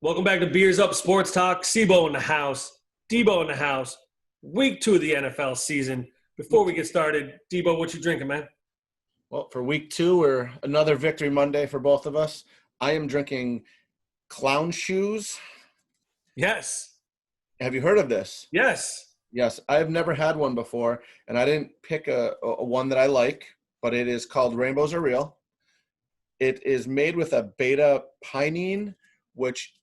Welcome back to Beers Up Sports Talk. Cebo in the house. Debo in the house. Week 2 of the NFL season. Before we get started, Debo, what you drinking, man? Well, for week 2, or another Victory Monday for both of us, I am drinking Clown Shoes. Yes. Have you heard of this? Yes. Yes, I have never had one before, and I didn't pick a one that I like, but it is called Rainbows Are Real. It is made with a beta pinene, which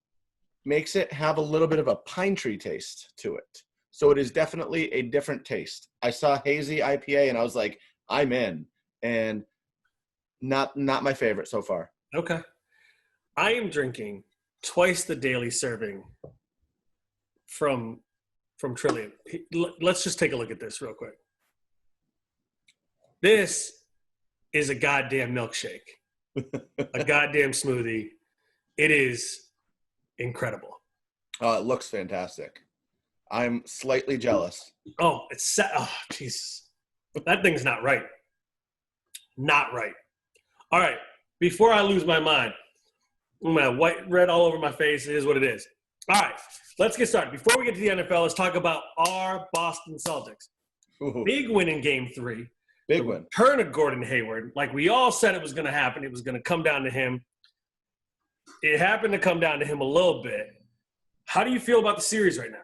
makes it have a little bit of a pine tree taste to it. So it is definitely a different taste. I saw hazy IPA, and I was like, I'm in. And not my favorite so far. Okay. I am drinking twice the daily serving from Trillium. Let's just take a look at this real quick. This is a goddamn milkshake. A goddamn smoothie. It is incredible. Oh, it looks fantastic. I'm slightly jealous. Oh, Jesus. That thing's not right. Not right. All right. Before I lose my mind, my white, red all over my face. It is what it is. All right. Let's get started. Before we get to the NFL, let's talk about our Boston Celtics. Ooh, Big win in Game 3. big win. Return of Gordon Hayward. Like we all said it was going to happen. It was going to come down to him. It happened to come down to him a little bit. How do you feel about the series right now?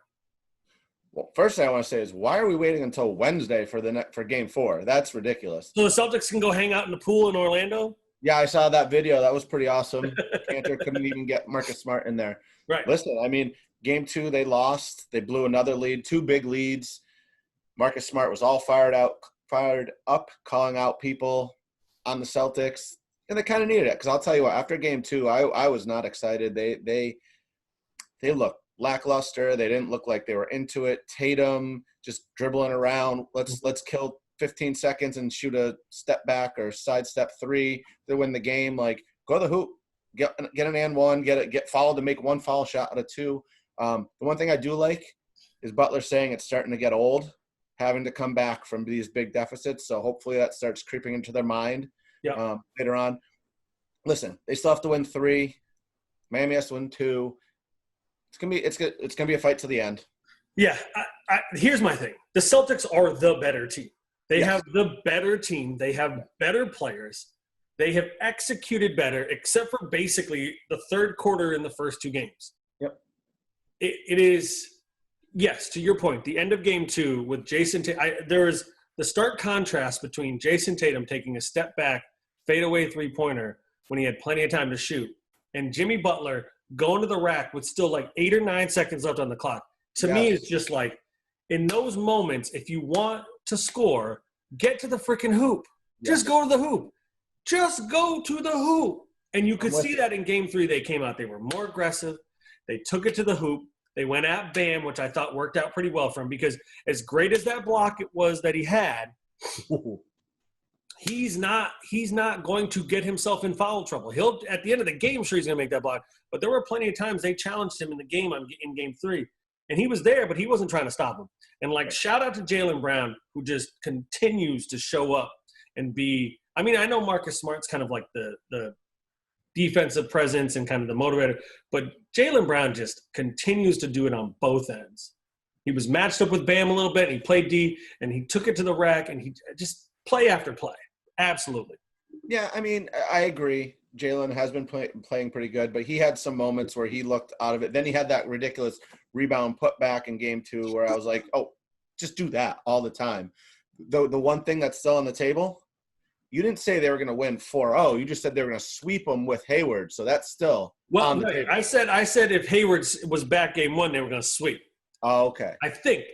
Well, first thing I want to say is, why are we waiting until Wednesday for Game 4? That's ridiculous. So the Celtics can go hang out in the pool in Orlando? Yeah, I saw that video. That was pretty awesome. Cantor couldn't even get Marcus Smart in there. Right. Listen, I mean, Game 2, they lost. They blew another lead, 2 big leads. Marcus Smart was all fired up, calling out people on the Celtics. And they kind of needed it, because I'll tell you what, after Game 2, I was not excited. They looked lackluster. They didn't look like they were into it. Tatum just dribbling around. Let's kill 15 seconds and shoot a step back or sidestep 3 to win the game. Like, go to the hoop, get an and one, get fouled to make 1 foul shot out of 2. The one thing I do like is Butler saying it's starting to get old, having to come back from these big deficits. So hopefully that starts creeping into their mind later on. Listen, they still have to win 3. Miami has to win 2. It's gonna be a fight to the end. Yeah. Here's my thing. The Celtics are the better team. They have the better team. They have better players. They have executed better, except for basically the third quarter in the first 2 games. Yep. It is, yes, to your point, the end of Game 2 with Jason Tatum. There is the stark contrast between Jason Tatum taking a step back, fadeaway three-pointer when he had plenty of time to shoot, and Jimmy Butler going to the rack with still like 8 or 9 seconds left on the clock. To me, it's just like, in those moments, if you want to score, get to the freaking hoop. Just go to the hoop. Just go to the hoop. And you could see that in Game 3. They came out. They were more aggressive. They took it to the hoop. They went at Bam, which I thought worked out pretty well for him, because as great as that block it was that he had, he's not going to get himself in foul trouble. He'll, at the end of the game, sure, he's going to make that block. But there were plenty of times they challenged him in the game in Game 3. And he was there, but he wasn't trying to stop him. And, shout out to Jaylen Brown, who just continues to show up and be – I mean, I know Marcus Smart's kind of like the defensive presence and kind of the motivator, but Jaylen Brown just continues to do it on both ends. He was matched up with Bam a little bit, and he played D, and he took it to the rack, and he just play after play. Absolutely. Yeah, I mean, I agree. Jaylen has been playing pretty good, but he had some moments where he looked out of it. Then he had that ridiculous rebound put back in Game 2 where I was like, oh, just do that all the time. The one thing that's still on the table, you didn't say they were going to win 4-0. You just said they were going to sweep them with Hayward. So that's still on the table. I said if Hayward was back Game 1, they were going to sweep. Oh, okay. I think.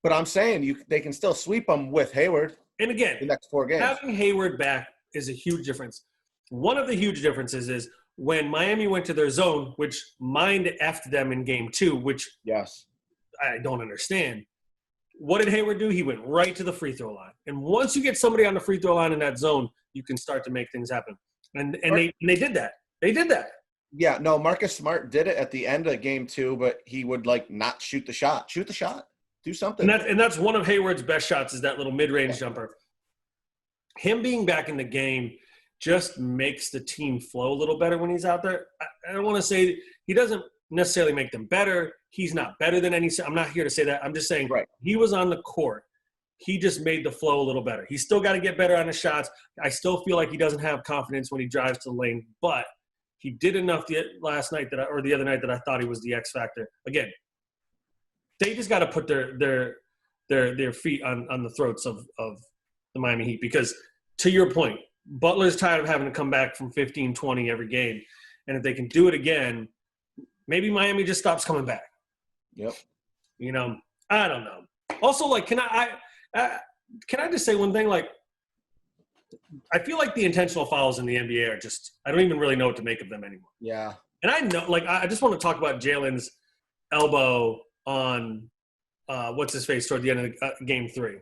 But I'm saying they can still sweep them with Hayward. And again, the next 4 games. Having Hayward back is a huge difference. One of the huge differences is when Miami went to their zone, which mind effed them in Game 2, which I don't understand. What did Hayward do? He went right to the free throw line. And once you get somebody on the free throw line in that zone, you can start to make things happen. And they did that. They did that. Yeah, no, Marcus Smart did it at the end of Game 2, but he would not shoot the shot. Shoot the shot. Do something. And that's one of Hayward's best shots, is that little mid-range jumper. Him being back in the game just makes the team flow a little better when he's out there. I don't want to say he doesn't necessarily make them better. He's not better than any. I'm not here to say that. I'm just saying he was on the court. He just made the flow a little better. He's still got to get better on his shots. I still feel like he doesn't have confidence when he drives to the lane, but he did enough last night or the other night that I thought he was the X factor. Again, they just got to put their feet on the throats of the Miami Heat because, to your point, Butler's tired of having to come back from 15, 20 every game. And if they can do it again, maybe Miami just stops coming back. Yep. You know, I don't know. Also, like, can I just say one thing? Like, I feel like the intentional fouls in the NBA are just – I don't even really know what to make of them anymore. Yeah. And I know – like, I just want to talk about Jalen's elbow on what's-his-face toward the end of Game 3.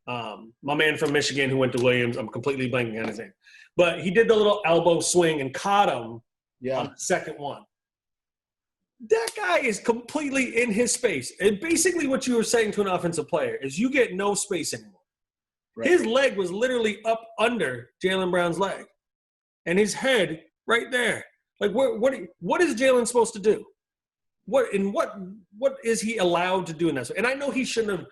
My man from Michigan who went to Williams, I'm completely blanking on his name. But he did the little elbow swing and caught him on the second one. That guy is completely in his space. And basically what you were saying to an offensive player is you get no space anymore. Right. His leg was literally up under Jaylen Brown's leg. And his head right there. Like, what is Jalen supposed to do? What is he allowed to do in that? And I know he shouldn't have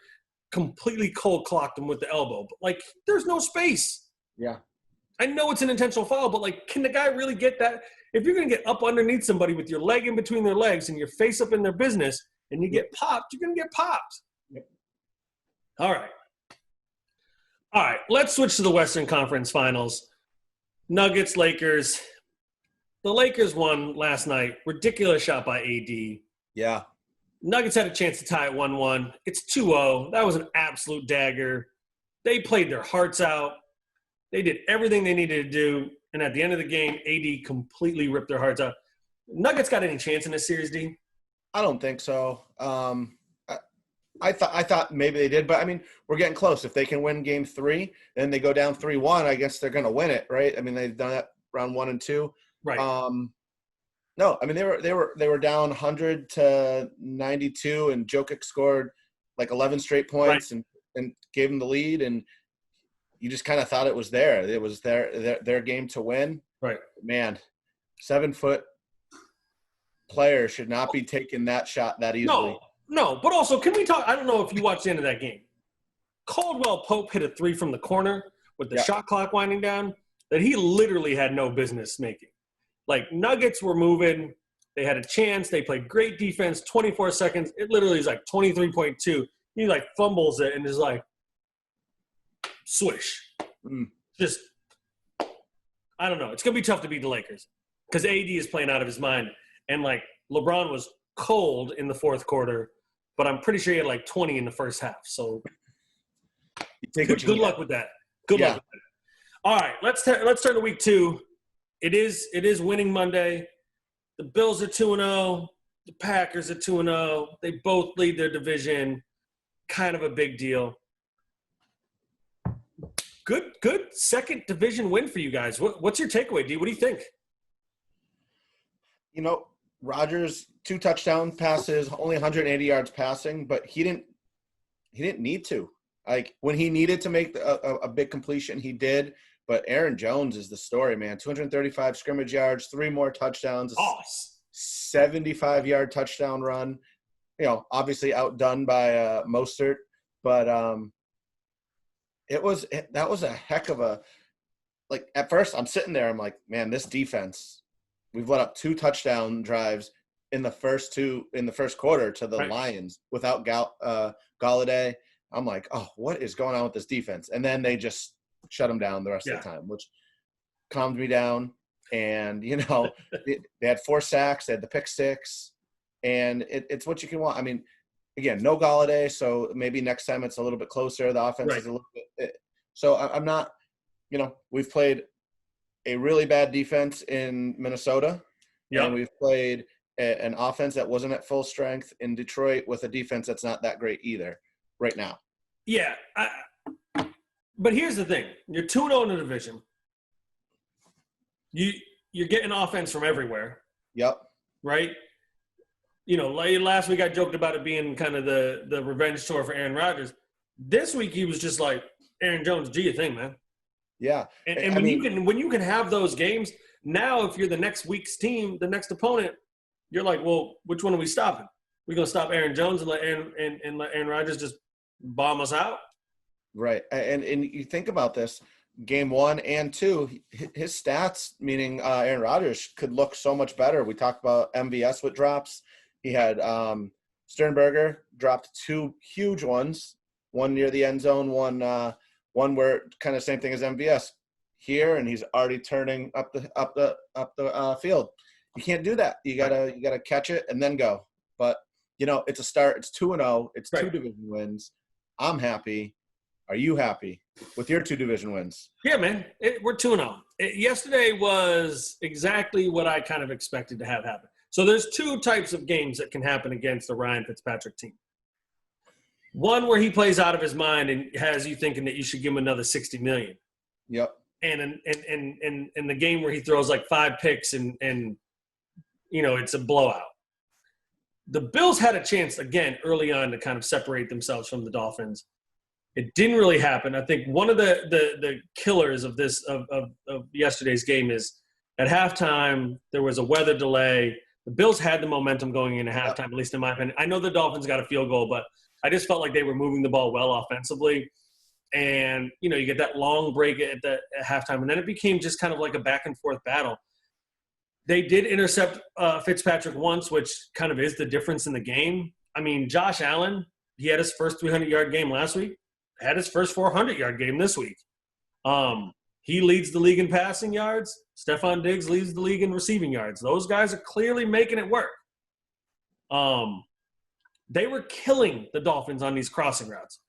completely cold clocked him with the elbow, but, like, there's no space. Yeah. I know it's an intentional foul, but, like, can the guy really get that? If you're going to get up underneath somebody with your leg in between their legs and your face up in their business and you get popped, you're going to get popped. Yep. All right, let's switch to the Western Conference Finals. Nuggets, Lakers. The Lakers won last night. Ridiculous shot by AD. Yeah. Nuggets had a chance to tie it 1-1. It's 2-0. That was an absolute dagger. They played their hearts out. They did everything they needed to do. And at the end of the game, AD completely ripped their hearts out. Nuggets got any chance in this series, D? I don't think so. I thought maybe they did, but I mean, we're getting close. If they can win Game 3, then they go down 3-1. I guess they're going to win it, right? I mean, they've done that round 1 and 2. Right. No, I mean they were down 100 to 92, and Jokic scored like 11 straight points and gave them the lead, and you just kind of thought it was there. It was their game to win. Right. Man, 7-foot player should not be taking that shot that easily. No, but also, can we talk – I don't know if you watched the end of that game. Caldwell Pope hit a 3 from the corner with the shot clock winding down that he literally had no business making. Like, Nuggets were moving. They had a chance. They played great defense, 24 seconds. It literally is like 23.2. He, like, fumbles it and is like, swish. Just – I don't know. It's going to be tough to beat the Lakers because AD is playing out of his mind. And, like, LeBron was cold in the fourth quarter, but I'm pretty sure he had like 20 in the first half. So good luck with that. Good luck with that. All right, let's turn to week 2. It is winning Monday. The Bills are 2-0. The Packers are 2-0. They both lead their division. Kind of a big deal. Good second division win for you guys. What's your takeaway, D? What do you think? You know, Rodgers, 2 touchdown passes, only 180 yards passing, but he didn't need to. Like, when he needed to make a big completion, he did. But Aaron Jones is the story, man. 235 scrimmage yards, 3 more touchdowns, 75-yard touchdown run. You know, obviously outdone by Mostert, but that was a heck of a – like, at first I'm sitting there, I'm like, man, this defense – we've let up 2 touchdown drives in the first quarter to the Lions without Galladay. I'm like, oh, what is going on with this defense? And then they just shut them down the rest of the time, which calmed me down. And, you know, they had 4 sacks. They had the pick 6. And it's what you can want. I mean, again, no Galladay, so maybe next time it's a little bit closer. The offense is a little bit so I'm not, you know, we've played a really bad defense in Minnesota, and we've played an offense that wasn't at full strength in Detroit with a defense that's not that great either right now. Yeah, but here's the thing. You're 2-0 in the division. You're getting offense from everywhere. Yep. Right? You know, last week I joked about it being kind of the revenge tour for Aaron Rodgers. This week he was just like, Aaron Jones, do your thing, man. Yeah. And when you can have those games, now if you're the next week's team, the next opponent, you're like, well, which one are we stopping? We're gonna stop Aaron Jones and let Aaron Rodgers just bomb us out? Right. And you think about this, game 1 and 2, his stats, meaning Aaron Rodgers, could look so much better. We talked about MVS with drops. He had Sternberger dropped 2 huge ones, one near the end zone, one where kind of same thing as MVS here, and he's already turning up the field. You can't do that. You gotta catch it and then go. But it's a start. It's 2-0. It's 2 division wins. I'm happy. Are you happy with your 2 division wins? Yeah, man. We're 2-0. Yesterday was exactly what I kind of expected to have happen. So there's 2 types of games that can happen against the Ryan Fitzpatrick team. One where he plays out of his mind and has you thinking that you should give him another $60 million. Yep. And the game where he throws like 5 picks and it's a blowout. The Bills had a chance again early on to kind of separate themselves from the Dolphins. It didn't really happen. I think one of the killers of yesterday's game is at halftime there was a weather delay. The Bills had the momentum going into halftime, at least in my opinion. I know the Dolphins got a field goal, but I just felt like they were moving the ball well offensively. And, you get that long break at halftime. And then it became just kind of like a back-and-forth battle. They did intercept Fitzpatrick once, which kind of is the difference in the game. I mean, Josh Allen, he had his first 300-yard game last week, had his first 400-yard game this week. He leads the league in passing yards. Stephon Diggs leads the league in receiving yards. Those guys are clearly making it work. They were killing the Dolphins on these crossing routes.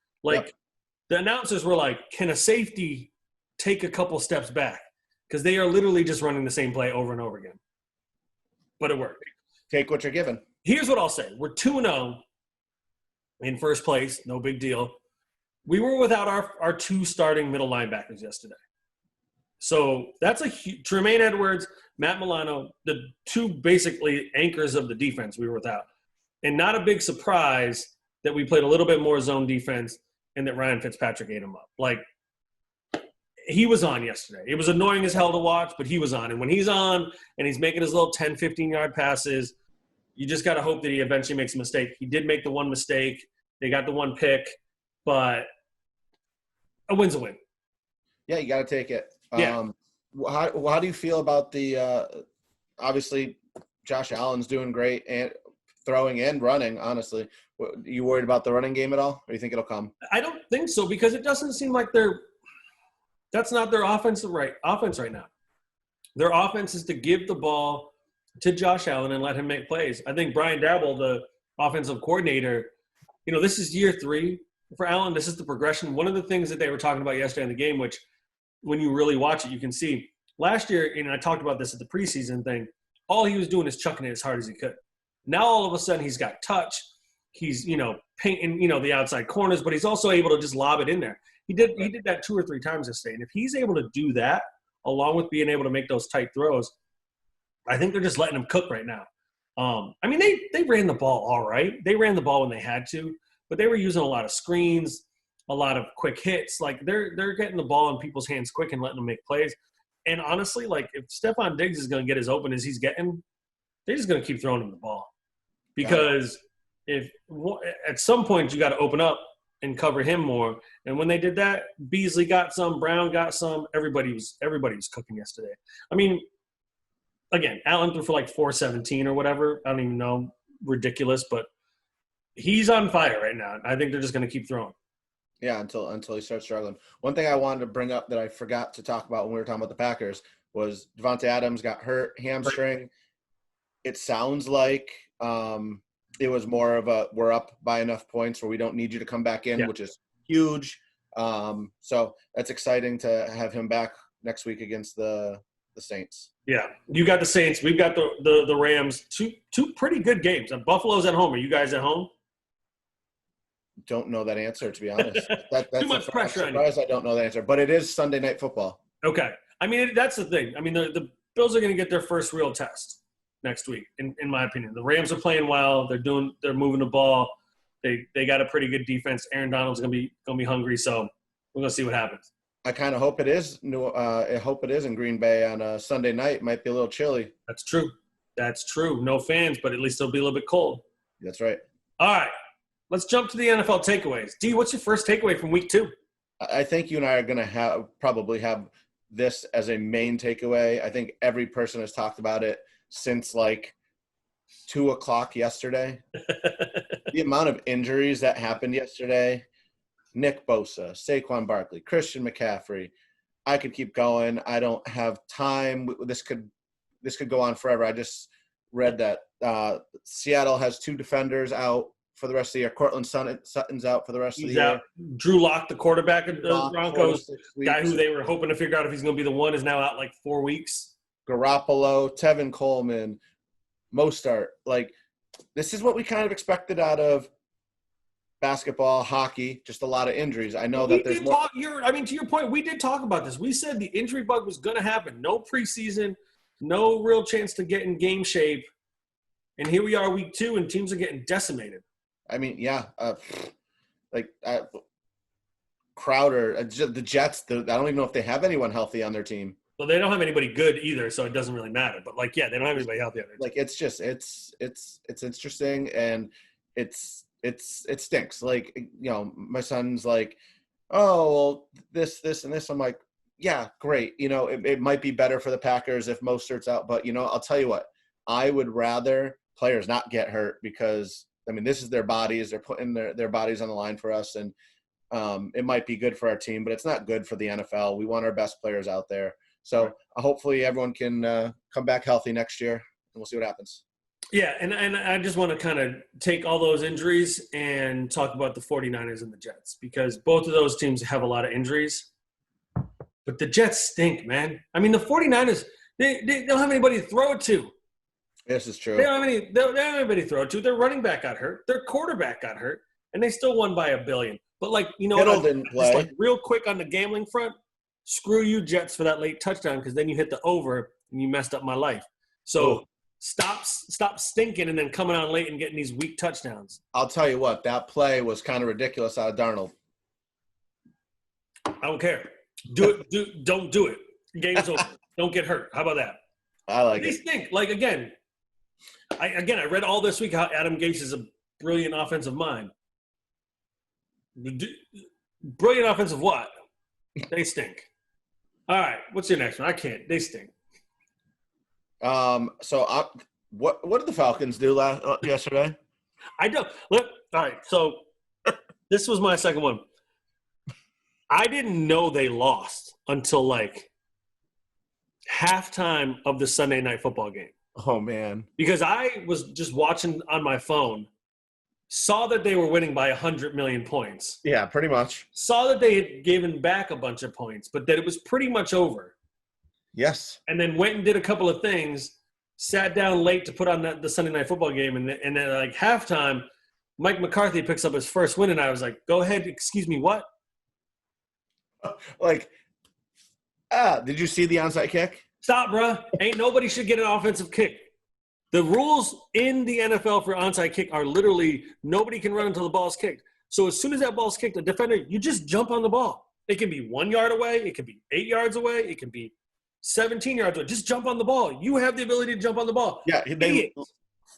The announcers were like, can a safety take a couple steps back? Because they are literally just running the same play over and over again. But it worked. Take what you're given. Here's what I'll say. We're 2-0 in first place. No big deal. We were without our 2 starting middle linebackers yesterday. So that's Tremaine Edwards, Matt Milano, the 2 basically anchors of the defense we were without. And not a big surprise that we played a little bit more zone defense and that Ryan Fitzpatrick ate him up. He was on yesterday. It was annoying as hell to watch, but he was on. And when he's on and he's making his little 10, 15-yard passes, you just got to hope that he eventually makes a mistake. He did make the one mistake. They got the 1 pick, but a win's a win. Yeah, you got to take it. Yeah. How do you feel about the obviously Josh Allen's doing great and throwing and running, honestly. You worried about the running game at all, or you think it'll come? I don't think so, because it doesn't seem like that's not their offense right now. Their offense is to give the ball to Josh Allen and let him make plays. I think Brian Daboll, the offensive coordinator, this is year 3 for Allen. This is the progression. One of the things that they were talking about yesterday in the game, which when you really watch it, you can see. Last year, I talked about this at the preseason thing, all he was doing is chucking it as hard as he could. Now all of a sudden he's got touch. He's, painting, the outside corners, but he's also able to just lob it in there. He did that 2 or 3 times this day. And if he's able to do that, along with being able to make those tight throws, I think they're just letting him cook right now. They ran the ball all right. They ran the ball when they had to, but they were using a lot of screens, a lot of quick hits. They're getting the ball in people's hands quick and letting them make plays. And honestly, if Stephon Diggs is going to get as open as he's getting, they're just going to keep throwing him the ball. Because if at some point you got to open up and cover him more. And when they did that, Beasley got some, Brown got some. Everybody was cooking yesterday. Again, Allen threw for 417 or whatever. I don't even know. Ridiculous, but he's on fire right now. I think they're just going to keep throwing. Yeah, until he starts struggling. One thing I wanted to bring up that I forgot to talk about when we were talking about the Packers was Devontae Adams got hurt, hamstring. Right. It sounds like it was more of we're up by enough points where we don't need you to come back in, which is huge. So that's exciting to have him back next week against the Saints. Yeah, you got the Saints. We've got the Rams. Two pretty good games. Buffalo's at home. Are you guys at home? Don't know that answer, to be honest. That's too much pressure on you. I don't know that answer, but it is Sunday Night Football. Okay. That's the thing. The Bills are going to get their first real test next week, in my opinion. The Rams are playing well. They're moving the ball. They got a pretty good defense. Aaron Donald's going to be hungry, so we're going to see what happens. I kind of hope it is. I hope it is in Green Bay on a Sunday night. Might be a little chilly. That's true. That's true. No fans, but at least it'll be a little bit cold. That's right. All right. Let's jump to the NFL takeaways. D, what's your first takeaway from week 2? I think you and I are going to probably have this as a main takeaway. I think every person has talked about it since like 2:00 yesterday. The amount of injuries that happened yesterday. Nick Bosa, Saquon Barkley, Christian McCaffrey. I could keep going. I don't have time. This could go on forever. I just read that Seattle has 2 defenders out for the rest of the year. Cortland Sutton's out for the rest of the year. Out. Drew Lock, the quarterback of the Broncos, guy who they were hoping to figure out if he's going to be the one, is now out like 4 weeks. Garoppolo, Tevin Coleman, Mostert. Like, this is what we kind of expected out of basketball, hockey, just a lot of injuries. I know that there's more. To your point, we did talk about this. We said the injury bug was going to happen. No preseason, no real chance to get in game shape. And here we are week 2, and teams are getting decimated. I mean, yeah. Crowder, the Jets, I don't even know if they have anyone healthy on their team. Well, they don't have anybody good either, so it doesn't really matter. But, they don't have anybody healthy on their team. Like, it's just it's interesting, and it stinks. Like, my son's like, oh, well, this and this. I'm like, yeah, great. It might be better for the Packers if Mostert's out, but I'll tell you what, I would rather players not get hurt, because this is their bodies. They're putting their bodies on the line for us, and it might be good for our team, but it's not good for the NFL. We want our best players out there. So hopefully everyone can come back healthy next year, and we'll see what happens. Yeah, and I just want to kind of take all those injuries and talk about the 49ers and the Jets, because both of those teams have a lot of injuries. But the Jets stink, man. The 49ers, they don't have anybody to throw it to. This is true. They don't have anybody to throw it to. Their running back got hurt. Their quarterback got hurt. And they still won by $1 billion. But, Kittle didn't play. Just real quick on the gambling front, screw you, Jets, for that late touchdown, because then you hit the over and you messed up my life. So stop stinking and then coming on late and getting these weak touchdowns. I'll tell you what, that play was kind of ridiculous out of Darnold. I don't care. Don't do it. Game's over. Don't get hurt. How about that? I like it. They stink. I read all this week how Adam Gase is a brilliant offensive mind. Brilliant offensive what? They stink. All right, what's your next one? I can't. They stink. What did the Falcons do yesterday? I don't look. All right, so this was my second one. I didn't know they lost until halftime of the Sunday Night Football game. Oh man! Because I was just watching on my phone, saw that they were winning by 100 million points. Yeah, pretty much. Saw that they had given back a bunch of points, but that it was pretty much over. Yes. And then went and did a couple of things, sat down late to put on the Sunday Night Football game, and then halftime, Mike McCarthy picks up his first win, and I was like, go ahead, excuse me, what? Did you see the onside kick? Stop, bruh. Ain't nobody should get an offensive kick. The rules in the NFL for onside kick are literally nobody can run until the ball's kicked. So as soon as that ball's kicked, the defender, you just jump on the ball. It can be 1 yard away. It can be 8 yards away. It can be 17 yards away. Just jump on the ball. You have the ability to jump on the ball. Yeah,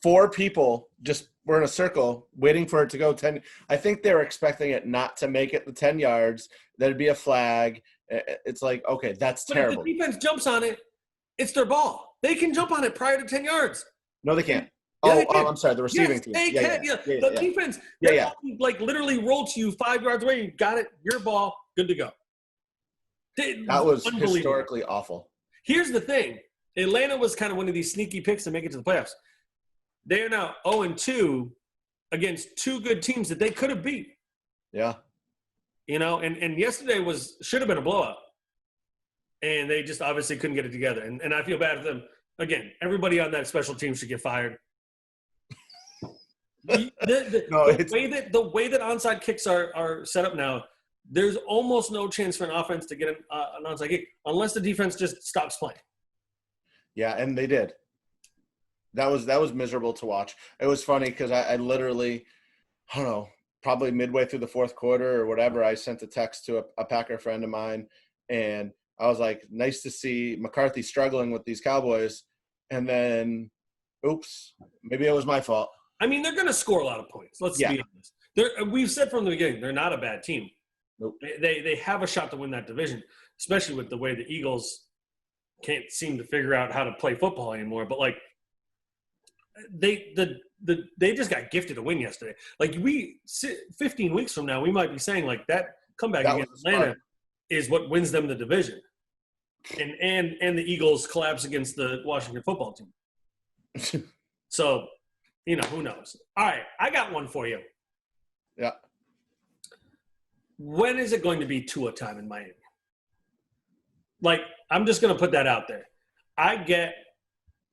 4 people just were in a circle waiting for it to go 10. I think they were expecting it not to make it the 10 yards. There'd be a flag. It's like, okay, that's terrible. If the defense jumps on it, it's their ball. They can jump on it prior to 10 yards. No, they can't. Yeah, I'm sorry. The receiving team. They can. The defense, literally roll to you 5 yards away. You got it. Your ball. Good to go. That was historically awful. Here's the thing. Atlanta was kind of one of these sneaky picks to make it to the playoffs. They are now 0-2 against 2 good teams that they could have beat. Yeah. And yesterday should have been a blowout. And they just obviously couldn't get it together. And I feel bad for them. Again, everybody on that special team should get fired. The way that onside kicks are set up now, there's almost no chance for an offense to get an onside kick unless the defense just stops playing. Yeah, and they did. That was miserable to watch. It was funny because I literally, I don't know, probably midway through the fourth quarter or whatever, I sent a text to a Packer friend of mine, And I was like, nice to see McCarthy struggling with these Cowboys. And then, oops, maybe it was my fault. I mean, they're going to score a lot of points. Let's be honest. We've said from the beginning, they're not a bad team. Nope. They have a shot to win that division, especially with the way the Eagles can't seem to figure out how to play football anymore. But, like, they just got gifted a win yesterday. Like, 15 weeks from now, we might be saying, like, that comeback against Atlanta is what wins them the division. And the Eagles collapse against the Washington football team. So, you know, who knows? All right, I got one for you. Yeah. When is it going to be Tua time in Miami? Like, I'm just going to put that out there. I get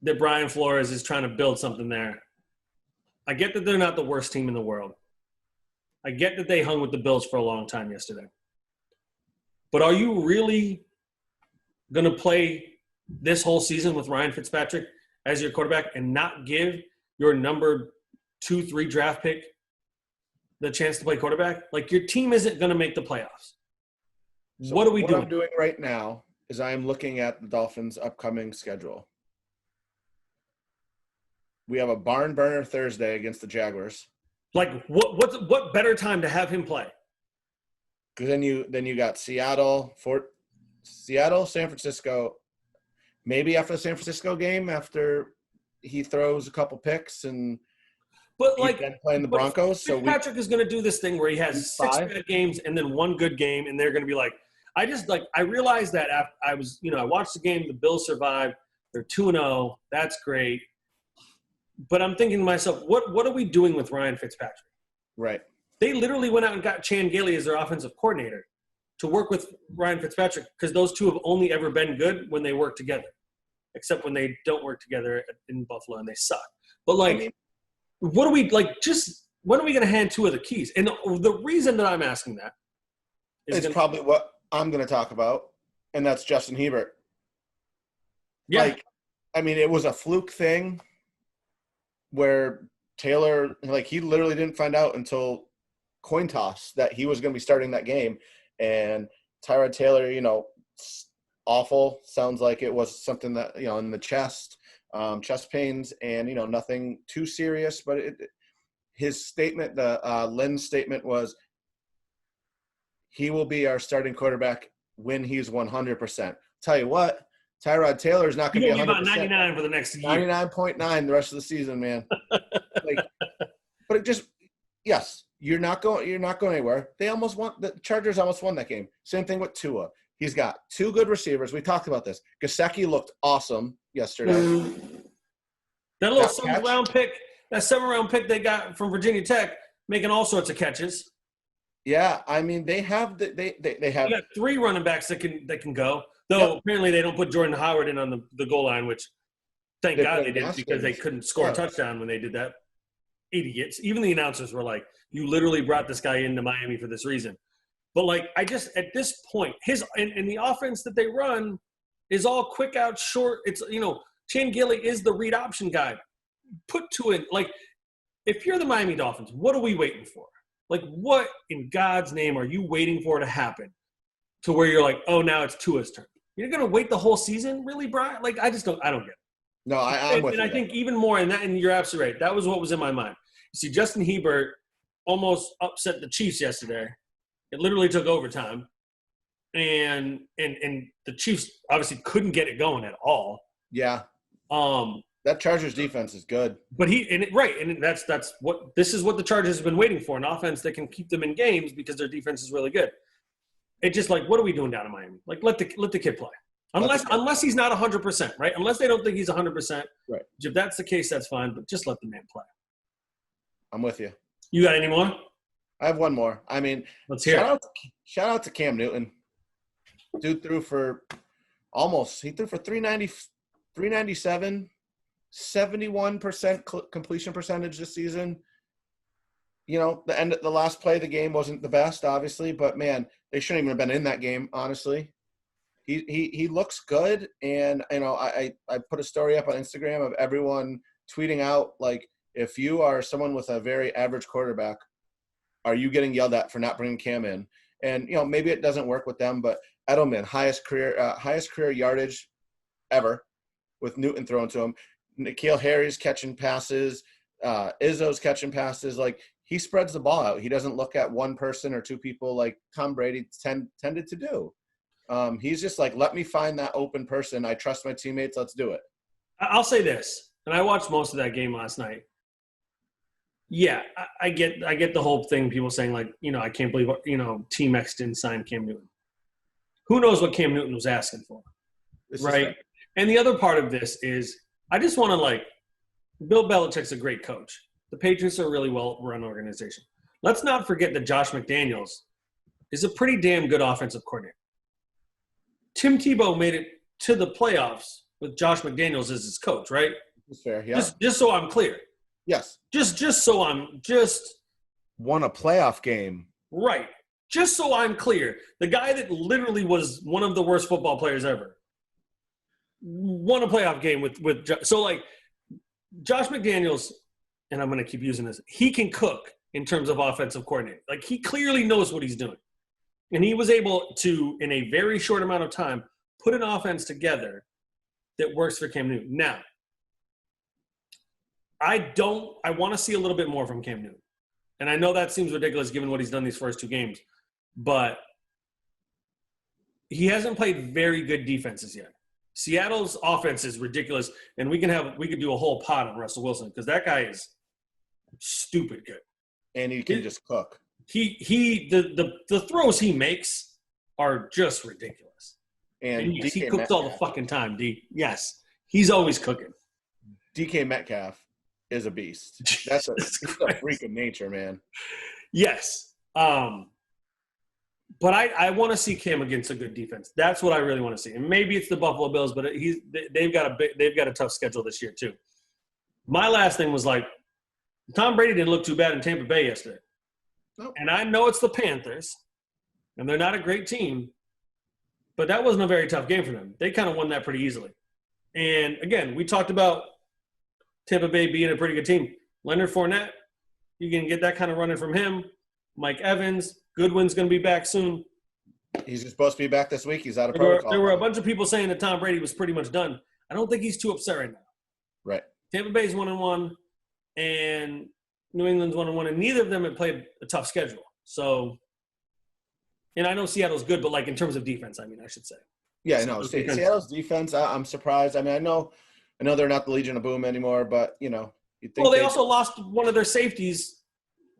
that Brian Flores is trying to build something there. I get that they're not the worst team in the world. I get that they hung with the Bills for a long time yesterday. But are you really going to play this whole season with Ryan Fitzpatrick as your quarterback and not give your number 2-3 draft pick the chance to play quarterback? Like, your team isn't going to make the playoffs. So what are we doing? What I'm doing right now is I am looking at the Dolphins' upcoming schedule. We have a barn burner Thursday against the Jaguars. Like, what better time to have him play? Because then you got Seattle, San Francisco. Maybe after the San Francisco game, after he throws a couple picks and then playing the Broncos. So Patrick is going to do this thing where he has 6 bad games and then 1 good game, and they're going to be like, I realized that after I watched the game, the Bills survived. They're 2-0. That's great. But I'm thinking to myself, what are we doing with Ryan Fitzpatrick? Right. They literally went out and got Chan Gailey as their offensive coordinator to work with Ryan Fitzpatrick because those two have only ever been good when they work together, except when they don't work together in Buffalo and they suck. But, what are we – when are we going to hand Tua the keys? And the reason that I'm asking that is probably what I'm going to talk about, and that's Justin Herbert. Yeah. It was a fluke thing where Taylor – he literally didn't find out until coin toss that he was going to be starting that game. And Tyrod Taylor, awful. Sounds like it was something that, in the chest pains and, nothing too serious. But his statement, Lynn's statement was, he will be our starting quarterback when he's 100%. Tell you what, Tyrod Taylor is not going to be 100%. About 99 for the next year. 99.9 the rest of the season, man. But it just, yes, you're not going anywhere. The Chargers almost won that game. Same thing with Tua. He's got 2 good receivers. We talked about this. Gesicki looked awesome yesterday. That little 7th-round pick they got from Virginia Tech, making all sorts of catches. Yeah, they have they have. You got 3 running backs that can go. Though apparently they don't put Jordan Howard in on the goal line, which thank God they didn't because they couldn't score a touchdown when they did that. Idiots. Even the announcers were like, "You literally brought this guy into Miami for this reason." But at this point, and the offense that they run is all quick out short. It's Chan Gailey is the read option guy. Put Tua in. If you're the Miami Dolphins, what are we waiting for? What in God's name are you waiting for to happen to where you're like, oh, now it's Tua's turn? You're going to wait the whole season? Really, Brian? I just don't – I don't get it. No, I'm with you. And I think even more in that – and you're absolutely right. That was what was in my mind. You see, Justin Herbert almost upset the Chiefs yesterday. It literally took overtime. And the Chiefs obviously couldn't get it going at all. Yeah. That Chargers defense is good. But that's what the Chargers have been waiting for, an offense that can keep them in games because their defense is really good. It's just what are we doing down in Miami? Let the kid play. Unless he's not 100%, right? Unless they don't think he's 100%. Right. If that's the case, that's fine, but just let the man play. I'm with you. You got any more? I have one more. Let's hear it. Shout out to Cam Newton. Dude threw for 397, 71% completion percentage this season. The last play of the game wasn't the best, obviously, but man, they shouldn't even have been in that game, honestly. He looks good, and I put a story up on Instagram of everyone tweeting out, if you are someone with a very average quarterback, are you getting yelled at for not bringing Cam in? And maybe it doesn't work with them, but Edelman, highest career yardage ever with Newton thrown to him. N'Keal Harry's catching passes. Izzo's catching passes. Like, he spreads the ball out. He doesn't look at one person or two people like Tom Brady tended to do. He's just like, let me find that open person. I trust my teammates. Let's do it. I'll say this, and I watched most of that game last night. Yeah, I get the whole thing. People saying like, I can't believe Team X didn't sign Cam Newton. Who knows what Cam Newton was asking for, right? And the other part of this is I just want to Bill Belichick's a great coach. The Patriots are a really well-run organization. Let's not forget that Josh McDaniels is a pretty damn good offensive coordinator. Tim Tebow made it to the playoffs with Josh McDaniels as his coach, right? That's fair, yeah. Just so I'm clear. Yes. Just so I'm won a playoff game. Right. Just so I'm clear. The guy that literally was one of the worst football players ever won a playoff game with Josh McDaniels, and I'm going to keep using this, he can cook in terms of offensive coordinating. Like, he clearly knows what he's doing. And he was able to, in a very short amount of time, put an offense together that works for Cam Newton. Now, I want to see a little bit more from Cam Newton. And I know that seems ridiculous given what he's done these first two games, but he hasn't played very good defenses yet. Seattle's offense is ridiculous, and we could do a whole pod on Russell Wilson because that guy is stupid good. And he can just cook. The throws he makes are just ridiculous. And yes, he cooks all the fucking time, D. Yes, he's always cooking. DK Metcalf is a beast. That's a freak of nature, man. Yes. But I want to see Cam against a good defense. That's what I really want to see. And maybe it's the Buffalo Bills, but they've got a tough schedule this year too. My last thing was Tom Brady didn't look too bad in Tampa Bay yesterday. Nope. And I know it's the Panthers, and they're not a great team, but that wasn't a very tough game for them. They kind of won that pretty easily. And again, we talked about Tampa Bay being a pretty good team. Leonard Fournette, you can get that kind of running from him. Mike Evans, Goodwin's going to be back soon. He's supposed to be back this week. He's out of protocol. There were a bunch of people saying that Tom Brady was pretty much done. I don't think he's too upset right now. Right. Tampa Bay's 1-1, and New England's 1-1, and neither of them have played a tough schedule. So, and I know Seattle's good, but in terms of defense, I should say. Yeah, no. Seattle's defense, I'm surprised. I know they're not the Legion of Boom anymore, but you'd think. Well, they also lost one of their safeties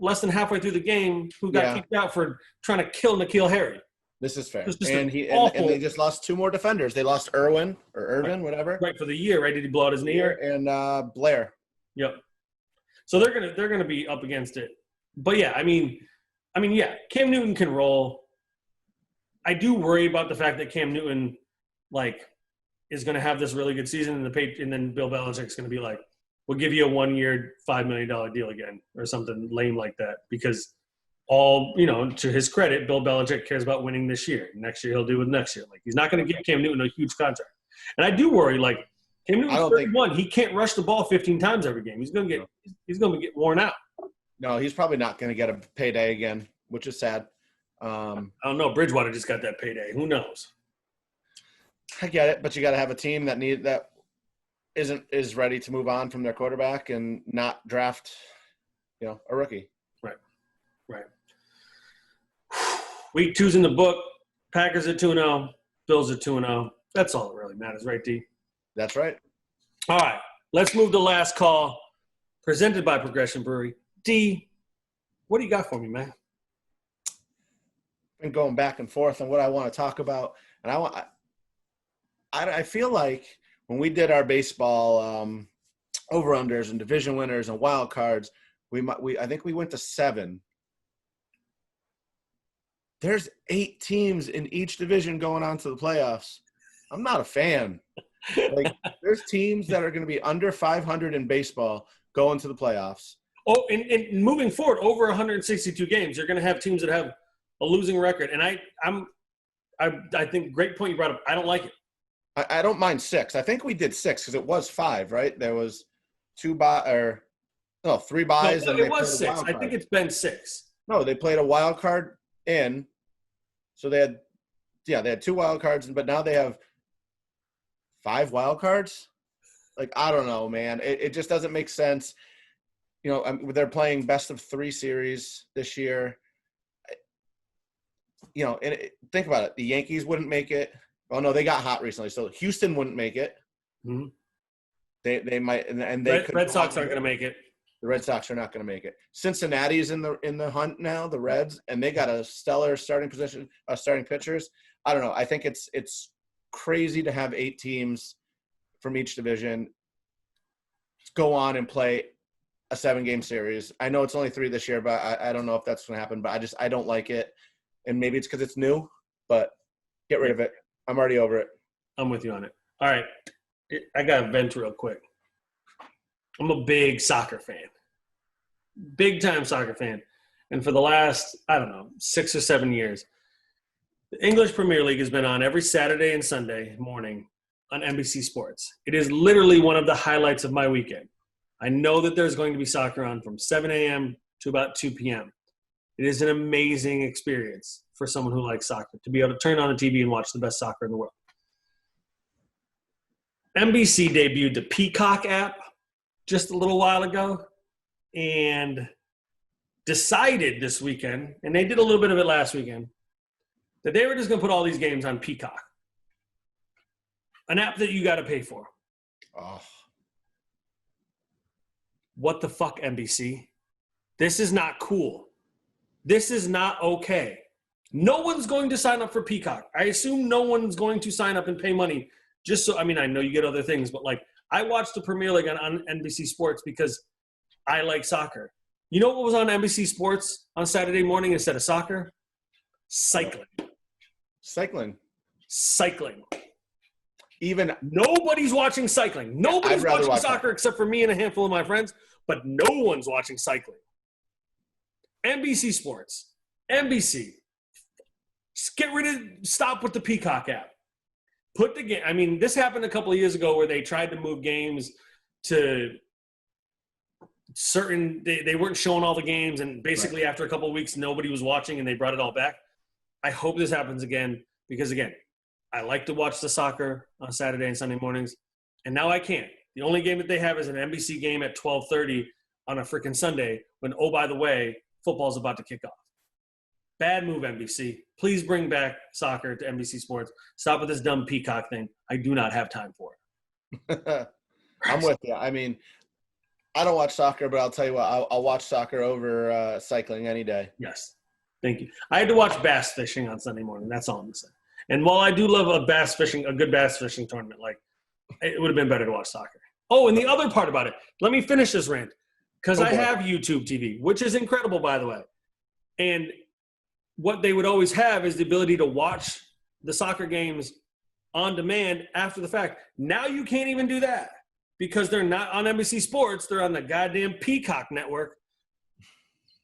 less than halfway through the game, who got kicked out for trying to kill N'Keal Harry. This is fair. And they just lost two more defenders. They lost Irwin, whatever. Right, for the year, right? Did he blow out his knee? And Blair. Yep. So they're gonna be up against it. But yeah, Cam Newton can roll. I do worry about the fact that Cam Newton is gonna have this really good season, and then Bill Belichick's gonna be like, we'll give you a 1-year, $5 million deal again, or something lame like that, because to his credit, Bill Belichick cares about winning this year. Next year, he'll do it next year. He's not going to give Cam Newton a huge contract. And I do worry, Cam Newton's 31. He can't rush the ball 15 times every game. He's going to get worn out. No, he's probably not going to get a payday again, which is sad. I don't know. Bridgewater just got that payday. Who knows? I get it, but you got to have a team that is ready to move on from their quarterback and not draft, a rookie. Right. Week 2's in the book. Packers at 2-0. Bills at 2-0. That's all that really matters, right, D? That's right. All right. Let's move to last call, presented by Progression Brewery. D, what do you got for me, man? Been going back and forth on what I want to talk about, and I feel like when we did our baseball over-unders and division winners and wild cards, I think we went to 7. There's 8 teams in each division going on to the playoffs. I'm not a fan. There's teams that are going to be under 500 in baseball going to the playoffs. Oh, and moving forward, over 162 games, you're going to have teams that have a losing record. And I think great point you brought up. I don't like it. I don't mind 6. I think we did 6 because it was 5, right? There was 3 buys. No, it was 6. I think it's been 6. No, they played a wild card in. So they had they had 2 wild cards, but now they have 5 wild cards. Like, I don't know, man. It just doesn't make sense. They're playing best of 3 series this year. Think about it. The Yankees wouldn't make it. Oh no, they got hot recently, so Houston wouldn't make it. Mm-hmm. They might, and they Red Sox aren't going to make it. The Red Sox are not going to make it. Cincinnati's in the hunt now, the Reds, and they got a stellar starting pitchers. I don't know. I think it's crazy to have 8 teams from each division go on and play a 7-game series. I know it's only 3 this year, but I don't know if that's going to happen. But I don't like it, and maybe it's because it's new. But get rid of it. I'm already over it. I'm with you on it. All right, I got to vent real quick. I'm a big soccer fan, big-time soccer fan. And for the last, 6 or 7 years, the English Premier League has been on every Saturday and Sunday morning on NBC Sports. It is literally one of the highlights of my weekend. I know that there's going to be soccer on from 7 a.m. to about 2 p.m. It is an amazing experience for someone who likes soccer to be able to turn on a TV and watch the best soccer in the world. NBC debuted the Peacock app just a little while ago and decided this weekend, and they did a little bit of it last weekend, that they were just going to put all these games on Peacock, an app that you got to pay for. Oh. What the fuck, NBC? This is not cool. This is not okay. No one's going to sign up for Peacock. I assume no one's going to sign up and pay money just so – I know you get other things, but, I watched the Premier League on NBC Sports because I like soccer. You know what was on NBC Sports on Saturday morning instead of soccer? Cycling. Even nobody's watching cycling. Nobody's watching soccer except for me and a handful of my friends, but no one's watching cycling. NBC Sports. NBC. Stop with the Peacock app. Put the game. This happened a couple of years ago where they tried to move games to certain. They weren't showing all the games, and basically after a couple of weeks, nobody was watching, and they brought it all back. I hope this happens again because, again, I like to watch the soccer on Saturday and Sunday mornings, and now I can't. The only game that they have is an NBC game at 12:30 on a freaking Sunday when, oh, by the way, football's about to kick off. Bad move, NBC. Please bring back soccer to NBC Sports. Stop with this dumb Peacock thing. I do not have time for it. I'm with you. I don't watch soccer, but I'll tell you what, I'll watch soccer over cycling any day. Yes. Thank you. I had to watch bass fishing on Sunday morning. That's all I'm going to say. And while I do love a good bass fishing tournament, it would have been better to watch soccer. Oh, and the other part about it, let me finish this rant, because I have YouTube TV, which is incredible, by the way. And what they would always have is the ability to watch the soccer games on demand after the fact. Now you can't even do that because they're not on NBC Sports. They're on the goddamn Peacock network.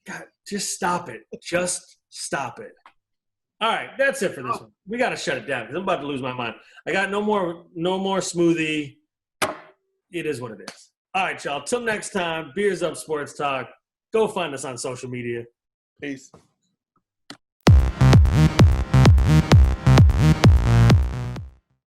God, just stop it. Just stop it. All right, that's it for this one. We got to shut it down because I'm about to lose my mind. I got no more smoothie. It is what it is. All right, y'all. Till next time, Beers Up Sports Talk. Go find us on social media. Peace.